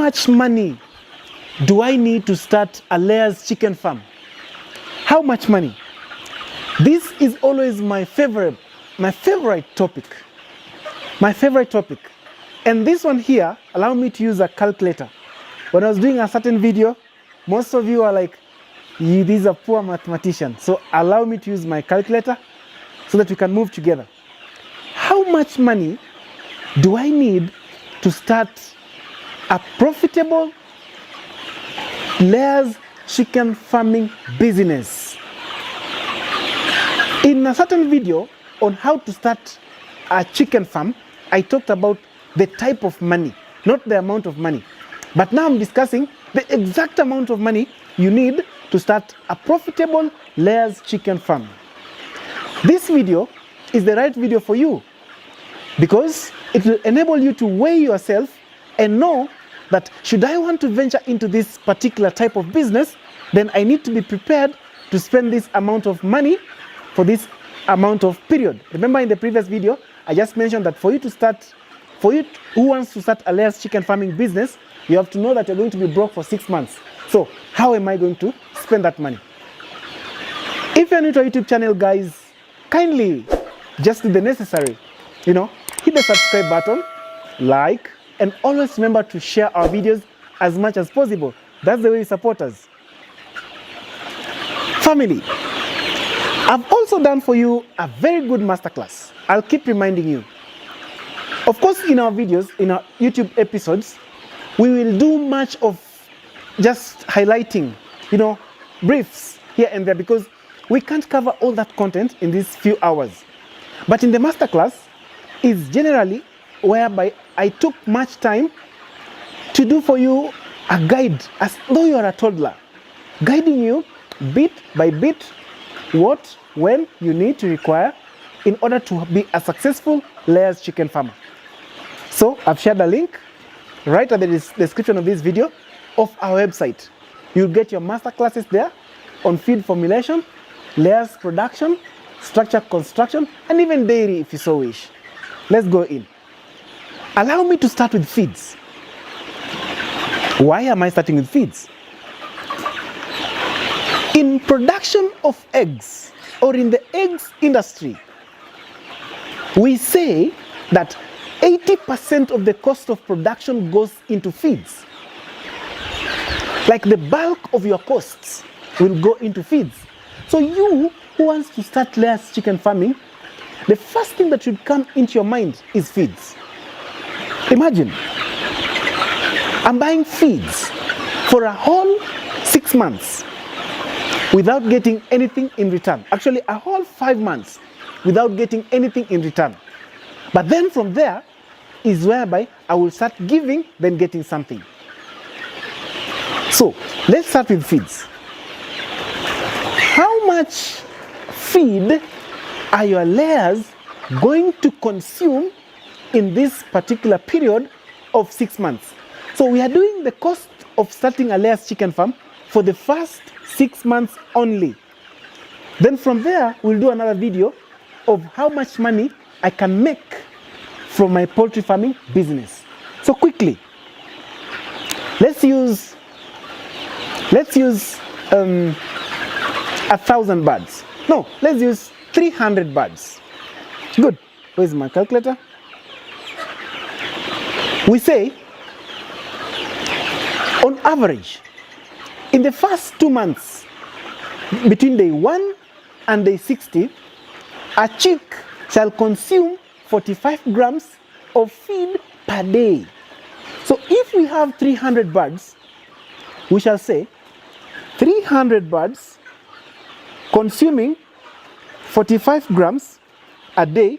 much money do I need to start a layers chicken farm? How much money? This is always my favorite topic. My favorite topic. And this one here, allow me to use a calculator. When I was doing a certain video, most of you are like, these are poor mathematicians. So allow me to use my calculator so that we can move together. How much money do I need to start a profitable layers chicken farming business? In a certain video on how to start a chicken farm, I talked about the type of money, not the amount of money. But now I'm discussing the exact amount of money you need to start a profitable layers chicken farm. This video is the right video for you because it will enable you to weigh yourself and know that should I want to venture into this particular type of business, then I need to be prepared to spend this amount of money for this amount of period. Remember in the previous video, I just mentioned that for you who wants to start a layers chicken farming business, you have to know that you're going to be broke for 6 months. So how am I going to spend that money? If you're new to our YouTube channel, guys, kindly just do the necessary. Hit the subscribe button, like, and always remember to share our videos as much as possible. That's the way you support us. Family, I've also done for you a very good masterclass. I'll keep reminding you. Of course, in our videos, in our YouTube episodes, we will do much of just highlighting, briefs here and there because we can't cover all that content in these few hours. But in the masterclass is generally whereby I took much time to do for you a guide as though you are a toddler, guiding you bit by bit what, when you need to require in order to be a successful layers chicken farmer. So I've shared a link right at the description of this video of our website. You'll get your masterclasses there on feed formulation, layers production, structure construction, and even dairy if you so wish. Let's go in. Allow me to start with feeds. Why am I starting with feeds? In production of eggs, or in the eggs industry, we say that 80% of the cost of production goes into feeds. Like the bulk of your costs will go into feeds. So you who wants to start layers chicken farming, the first thing that should come into your mind is feeds. Imagine, I'm buying feeds for a whole 6 months without getting anything in return. Actually, a whole 5 months without getting anything in return. But then from there is whereby I will start giving, then getting something. So let's start with feeds. How much feed are your layers going to consume in this particular period of 6 months? So we are doing the cost of starting a layers chicken farm for the first 6 months only. Then from there, we'll do another video of how much money I can make from my poultry farming business. So quickly, let's use 1,000 birds. No, let's use 300 birds. Good. Where's my calculator? We say, on average, in the first 2 months, between day 1 and day 60, a chick shall consume 45 grams of feed per day. So if we have 300 birds, we shall say 300 birds consuming 45 grams a day.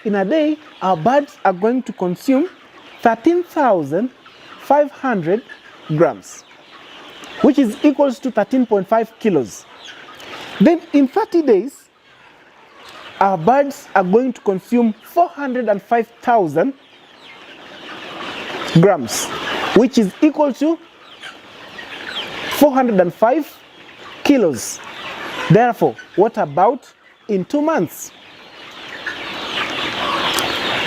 In a day, our birds are going to consume 13,500 grams, which is equals to 13.5 kilos. Then in 30 days, our birds are going to consume 405,000 grams, which is equal to 405 kilos. Therefore, what about in 2 months?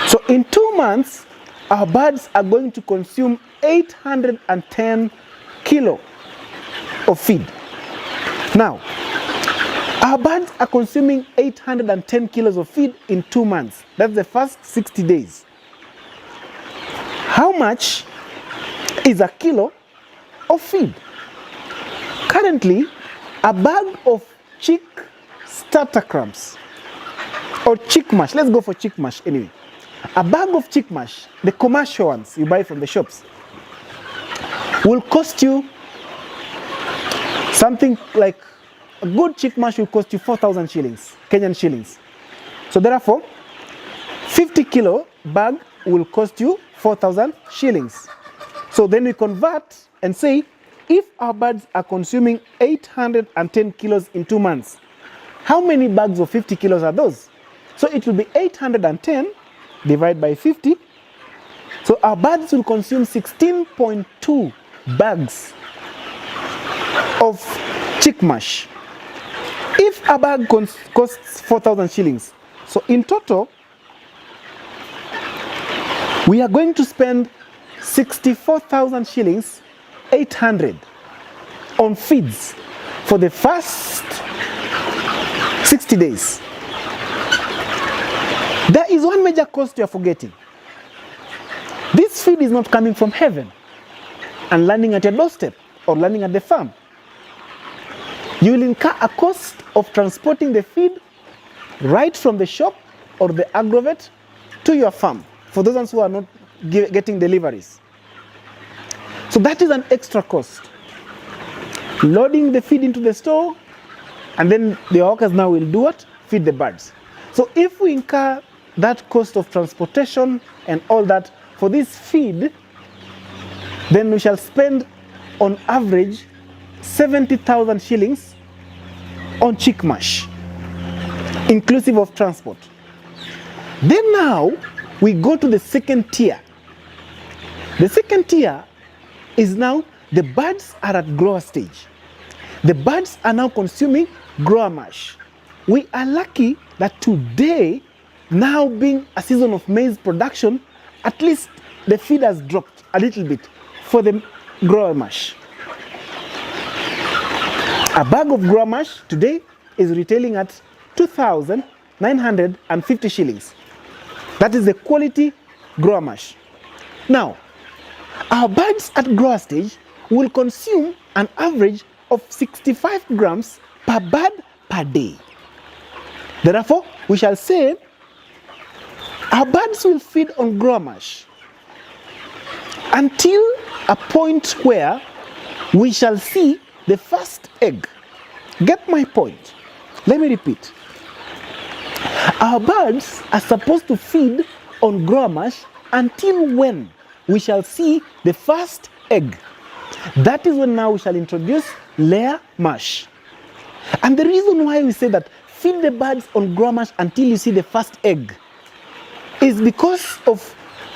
So in 2 months, our birds are going to consume 810 kilo of feed. Now, our birds are consuming 810 kilos of feed in 2 months. That's the first 60 days. How much is a kilo of feed? Currently, a bag of chick starter crumbs or chick mash, let's go for chick mash anyway. A bag of chick mash, the commercial ones you buy from the shops, will cost you something like, a good chick mash will cost you 4,000 shillings, Kenyan shillings. So therefore, 50 kilo bag will cost you 4,000 shillings. So then we convert and say, if our birds are consuming 810 kilos in 2 months, how many bags of 50 kilos are those? So it will be 810 divided by 50. So our birds will consume 16.2 bags of chick mash. If a bag costs 4,000 shillings, so in total, we are going to spend 64,000 shillings, 800 on feeds for the first 60 days. There is one major cost you are forgetting. This feed is not coming from heaven and landing at your doorstep or landing at the farm. You will incur a cost of transporting the feed right from the shop or the agrovet to your farm, for those ones who are not getting deliveries. So that is an extra cost. Loading the feed into the store, and then the workers now will do what? Feed the birds. So if we incur that cost of transportation and all that for this feed, then we shall spend on average 70,000 shillings on chick mash, inclusive of transport. Then now we go to the second tier. The second tier is now the birds are at grower stage. The birds are now consuming grower mash. We are lucky that today, now being a season of maize production, at least the feed has dropped a little bit for the grower mash. A bag of grower mash today is retailing at 2,950 shillings. That is the quality grower mash. Now, our birds at grower stage will consume an average of 65 grams per bird per day. Therefore, we shall say our birds will feed on grower mash until a point where we shall see the first egg. Get my point? Let me repeat. Our birds are supposed to feed on grower mash until when we shall see the first egg. That is when now we shall introduce layer mash. And the reason why we say that feed the birds on grower mash until you see the first egg is because of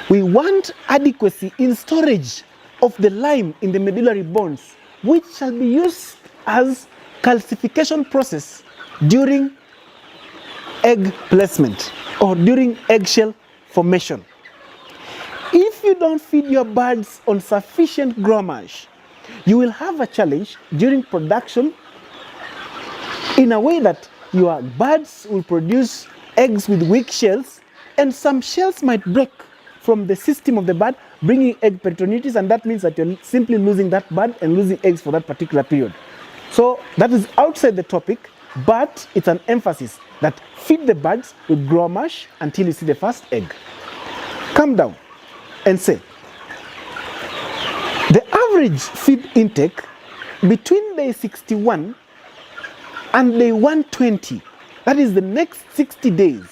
we want adequacy in storage of the lime in the medullary bones, which shall be used as calcification process during egg placement or during eggshell formation. If you don't feed your birds on sufficient grower mash, you will have a challenge during production in a way that your birds will produce eggs with weak shells, and some shells might break from the system of the bird, bringing egg peritonitis, and that means that you're simply losing that bird and losing eggs for that particular period. So that is outside the topic, but it's an emphasis that feed the birds with grower mash until you see the first egg. Come down and say, the average feed intake between day 61 and day 120, that is the next 60 days,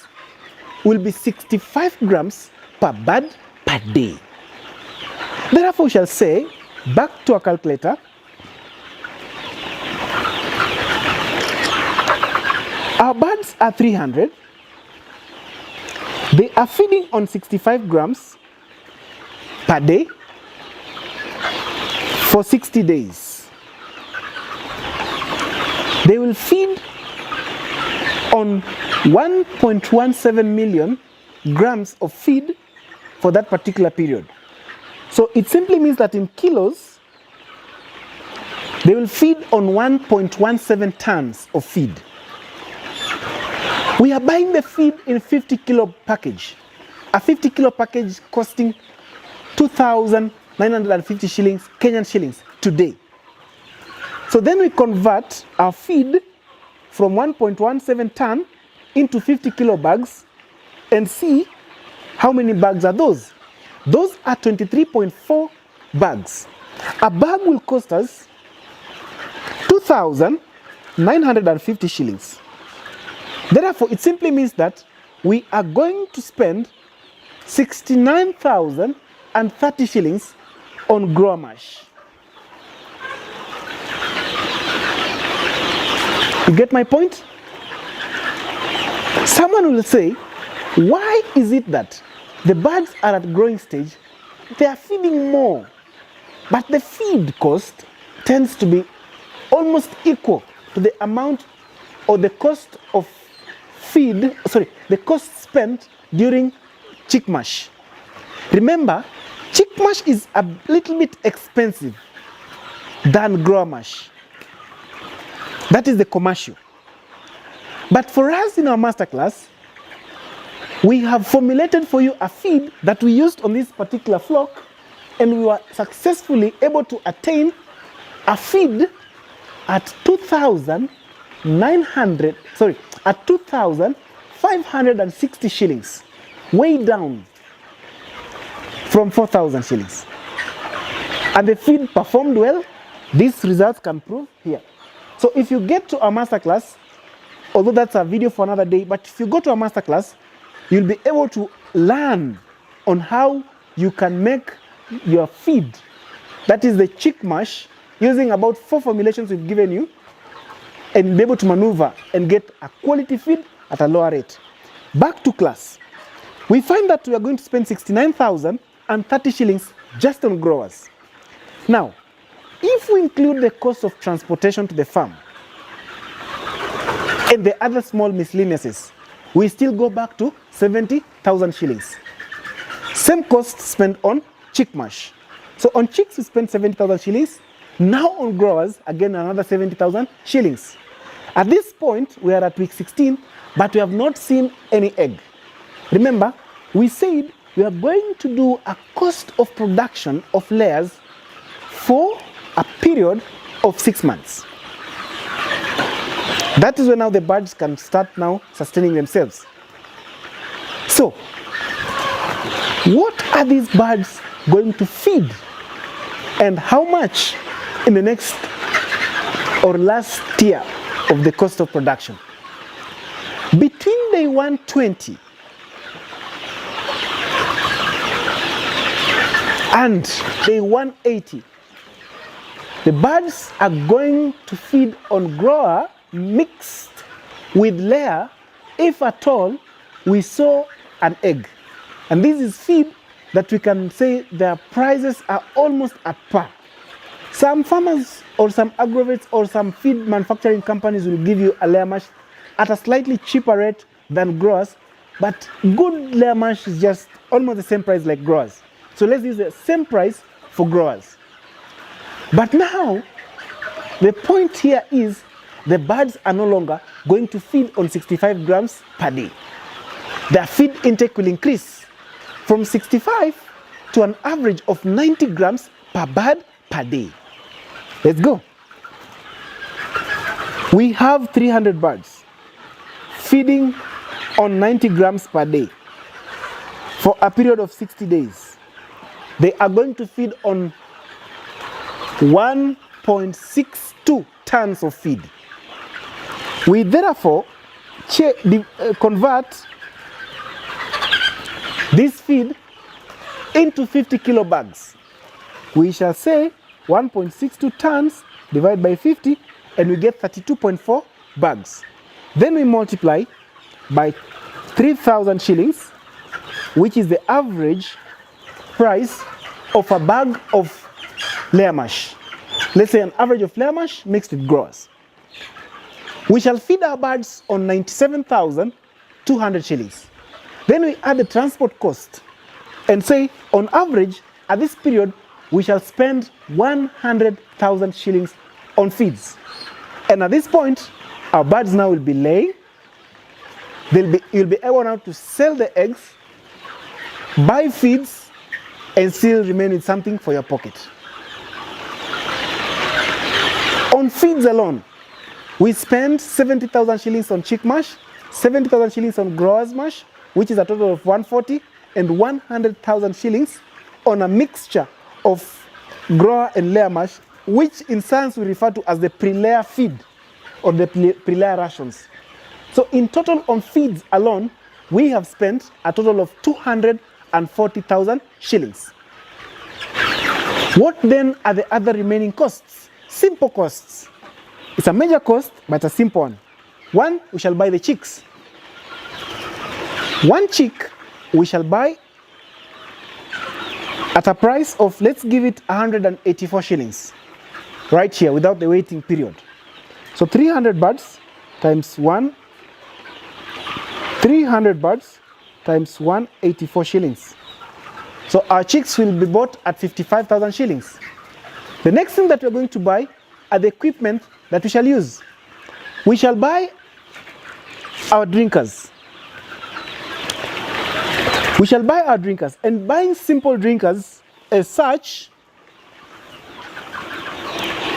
will be 65 grams per bird per day. Therefore, we shall say, back to our calculator, our birds are 300. They are feeding on 65 grams per day for 60 days. They will feed on 1.17 million grams of feed for that particular period. So it simply means that in kilos, they will feed on 1.17 tons of feed. We are buying the feed in 50 kilo package. A 50 kilo package costing 2,950 shillings, Kenyan shillings today. So then we convert our feed from 1.17 ton into 50 kilo bags and see how many bags are those. Those are 23.4 bags. A bag will cost us 2,950 shillings. Therefore, it simply means that we are going to spend 69,030 shillings on grower mash. You get my point? Someone will say, why is it that the birds are at growing stage, they are feeding more, but the feed cost tends to be almost equal to the amount or the cost of the cost spent during chick mash. Remember, chick mash is a little bit expensive than grower mash. That is the commercial. But for us in our masterclass, we have formulated for you a feed that we used on this particular flock, and we were successfully able to attain a feed at 2,560 shillings, way down from 4,000 shillings. And the feed performed well. These results can prove here. So if you get to our masterclass, although that's a video for another day, but if you go to our masterclass, you'll be able to learn on how you can make your feed, that is the chick mash, using about 4 formulations we've given you, and be able to maneuver and get a quality feed at a lower rate. Back to class. We find that we are going to spend 69,030 shillings just on growers. Now, if we include the cost of transportation to the farm and the other small miscellaneouses, we still go back to 70,000 shillings. Same cost spent on chick mash. So on chicks we spent 70,000 shillings. Now on growers, again another 70,000 shillings. At this point, we are at week 16, but we have not seen any egg. Remember, we said we are going to do a cost of production of layers for a period of 6 months. That is when now the birds can start now sustaining themselves. So, what are these birds going to feed, and how much in the next or last tier of the cost of production? Between day 120 and day 180, the birds are going to feed on grower mixed with layer if at all we saw an egg. And this is feed that we can say their prices are almost at par. Some farmers or some agrovates or some feed manufacturing companies will give you a layer mash at a slightly cheaper rate than growers, but good layer mash is just almost the same price like growers. So let's use the same price for growers. But now, the point here is the birds are no longer going to feed on 65 grams per day. Their feed intake will increase from 65 to an average of 90 grams per bird per day. Let's go. We have 300 birds feeding on 90 grams per day for a period of 60 days. They are going to feed on 1.62 tons of feed. We therefore convert this feed into 50 kilo bags. We shall say 1.62 tons divided by 50, and we get 32.4 bags. Then we multiply by 3,000 shillings, which is the average price of a bag of layer mash. Let's say an average of layer mash mixed with growers. We shall feed our birds on 97,200 shillings. Then we add the transport cost and say, on average, at this period, we shall spend 100,000 shillings on feeds. And at this point, our birds now will be laying. You'll be able now to sell the eggs, buy feeds, and still remain with something for your pocket. On feeds alone, we spend 70,000 shillings on chick mash, 70,000 shillings on growers mash, which is a total of 140, and 100,000 shillings on a mixture of grower and layer mash, which in science we refer to as the pre-layer feed or the pre-layer rations. So in total on feeds alone, we have spent a total of 240,000 shillings. What then are the other remaining costs? Simple costs. It's a major cost, but a simple one. One, we shall buy the chicks. One chick we shall buy at a price of, let's give it 184 shillings. Right here, without the waiting period. So 300 birds times 1, 300 birds times 184 shillings. So our chicks will be bought at 55,000 shillings. The next thing that we're going to buy are the equipment that we shall use. We shall buy our drinkers. We shall buy our drinkers, and buying simple drinkers as such,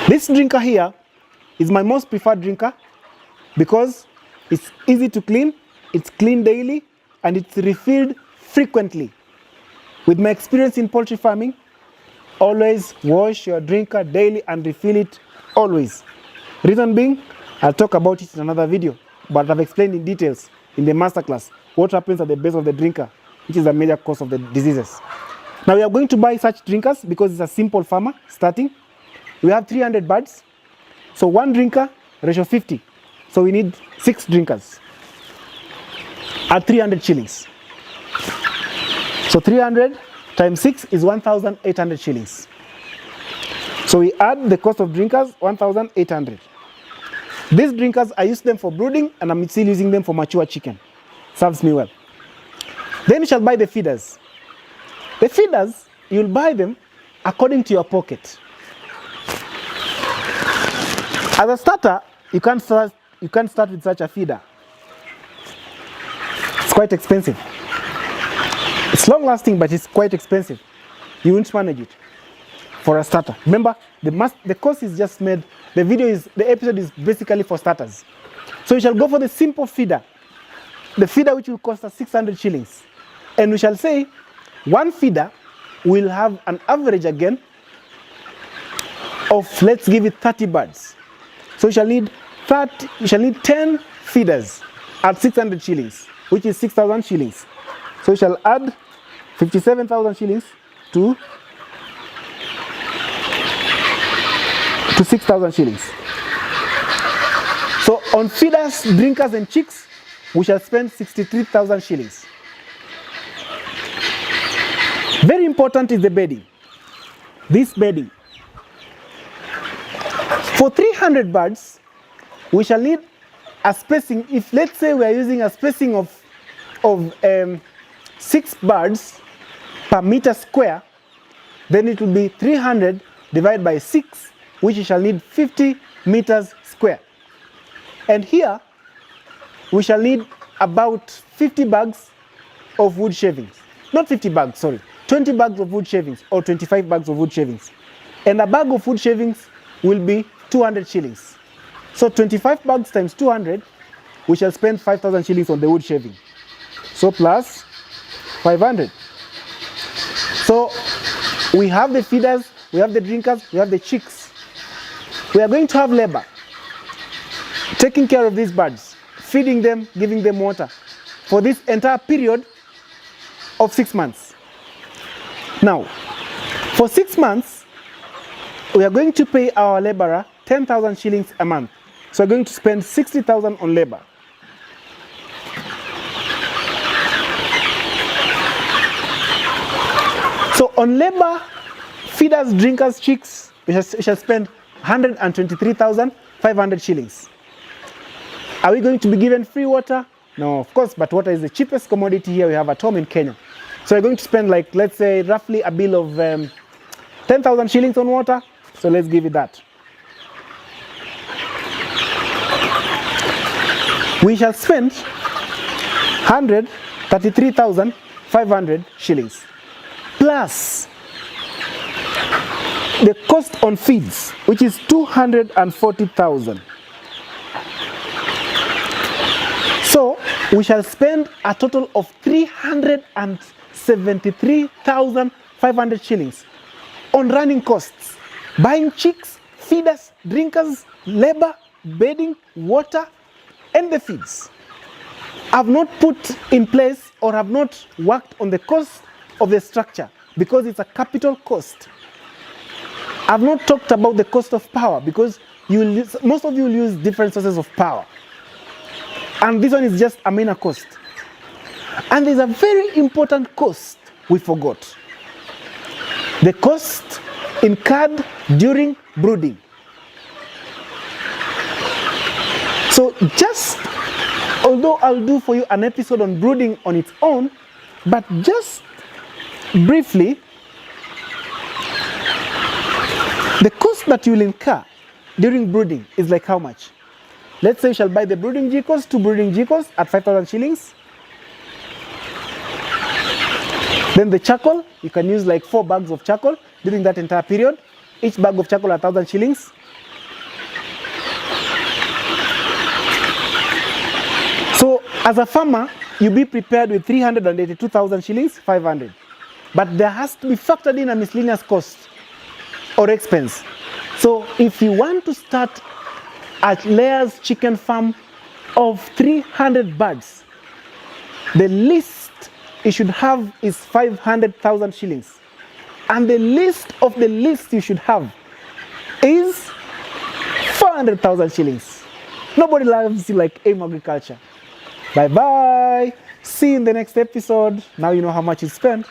this drinker here is my most preferred drinker because it's easy to clean, it's cleaned daily, and it's refilled frequently. With my experience in poultry farming, always wash your drinker daily and refill it always. Reason being, I'll talk about it in another video, but I've explained in details in the masterclass what happens at the base of the drinker, which is a major cause of the diseases. Now we are going to buy such drinkers because it's a simple farmer starting. We have 300 birds, so one drinker, ratio 50. So we need 6 drinkers at 300 shillings. So 300 times 6 is 1,800 shillings. So we add the cost of drinkers, 1,800. These drinkers, I use them for brooding and I'm still using them for mature chicken. Serves me well. Then you shall buy the feeders. The feeders, you'll buy them according to your pocket. As a starter, you can't start with such a feeder. It's quite expensive. It's long lasting, but it's quite expensive. You won't manage it for a starter. Remember, the course is just made, the episode is basically for starters. So you shall go for the simple feeder. The feeder which will cost us 600 shillings. And we shall say, one feeder will have an average again of, let's give it 30 birds. So you shall need 10 feeders at 600 shillings, which is 6,000 shillings. So you shall add 57,000 shillings to 6,000 shillings. So on feeders, drinkers, and chicks, we shall spend 63,000 shillings. Very important is the bedding. This bedding. For 300 birds, we shall need a spacing. If let's say we are using a spacing of 6 birds per meter square, then it will be 300 divided by 6, which we shall need 50 meters square. And here, we shall need about 50 bags of wood shavings. Not 50 bags, sorry. 20 bags of wood shavings or 25 bags of wood shavings. And a bag of wood shavings will be 200 shillings. So 25 bags times 200, we shall spend 5,000 shillings on the wood shaving. So plus 500. So we have the feeders, we have the drinkers, we have the chicks. We are going to have labor taking care of these birds, feeding them, giving them water for this entire period of 6 months. Now, for 6 months, we are going to pay our laborer 10,000 shillings a month. So we're going to spend 60,000 on labor. So on labor, feeders, drinkers, chicks, we shall spend 123,500 shillings. Are we going to be given free water? No, of course, but water is the cheapest commodity here we have at home in Kenya. So you're going to spend, like, let's say roughly a bill of 10,000 shillings on water. So let's give it that. We shall spend 133,500 shillings plus the cost on feeds, which is 240,000. So we shall spend a total of 373,500 shillings on running costs, buying chicks, feeders, drinkers, labor, bedding, water, and the feeds. I've not put in place or have not worked on the cost of the structure because it's a capital cost. I've not talked about the cost of power because most of you will use different sources of power. And this one is just a minor cost. And there's a very important cost we forgot. The cost incurred during brooding. So just, although I'll do for you an episode on brooding on its own, but just briefly, the cost that you will incur during brooding is like how much? Let's say you shall buy the brooding geckos, 2 brooding geckos at 5,000 shillings. Then the charcoal, you can use like 4 bags of charcoal during that entire period. Each bag of charcoal 1,000 shillings. So as a farmer, you be prepared with 382,000 shillings, 500. But there has to be factored in a miscellaneous cost or expense. So if you want to start a layers chicken farm of 300 birds, the least you should have is 500,000 shillings. And the least of the least you should have is 400,000 shillings. Nobody loves you like AIM Agriculture. Bye bye. See you in the next episode. Now you know how much you spent.